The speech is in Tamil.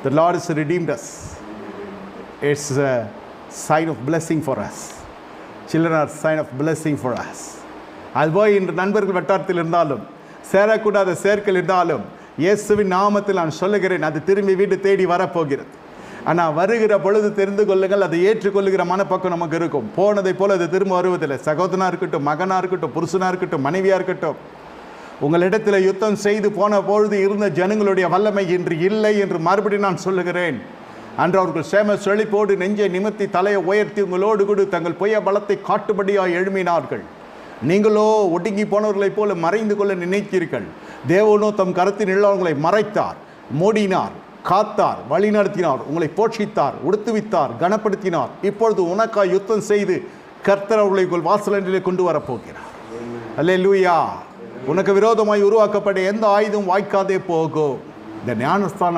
The Lord has redeemed us. It's a sign of blessing for us. Children are sign of blessing for us. அதுபோய் இன்று நண்பர்கள் வட்டாரத்தில் இருந்தாலும் சேரக்கூடாத சேர்க்கல் இருந்தாலும் இயேசுவின் நாமத்தில் நான் சொல்லுகிறேன், அது திரும்பி வீடு தேடி வரப்போகிறது. ஆனால் வருகிற பொழுது தெரிந்து கொள்ளுங்கள், அதை ஏற்றுக்கொள்ளுகிற மனப்பக்கம் நமக்கு இருக்கும். போனதை போல் அது திரும்ப வருவதில்லை. சகோதரனாக இருக்கட்டும், மகனாக இருக்கட்டும், புருஷனாக இருக்கட்டும், மனைவியாக இருக்கட்டும், உங்களிடத்தில் யுத்தம் செய்து போன பொழுது இருந்த ஜனங்களுடைய வல்லமை இன்று இல்லை என்று மறுபடியும் நான் சொல்லுகிறேன். அன்று அவர்கள் சேம செழிப்போடு நெஞ்சை நிமித்தி தலையை உயர்த்தி உங்களோடு கூட தங்கள் பொய்ய பலத்தை காட்டுபடியாக எழுமினார்கள். நீங்களோ ஒடுங்கி போனவர்களைப் போல மறைந்து கொள்ள நினைத்தீர்கள். தேவனோ தம் கரத்தின் உள்ளவர்களை மறைத்தார், மூடினார், காத்தார், வழி நடத்தினார், உங்களை போஷித்தார், உடுத்துவித்தார், கனப்படுத்தினார். இப்பொழுது உனக்காய் யுத்தம் செய்து கர்த்தர் அவர்களை உங்கள் வாசலிலே கொண்டு வரப்போகிறார். அல்லேலூயா. உனக்கு விரோதமாய் உருவாக்கப்பட்ட எந்த ஆயுதம் வாய்க்காதே போகும். இந்த ஞானஸ்தான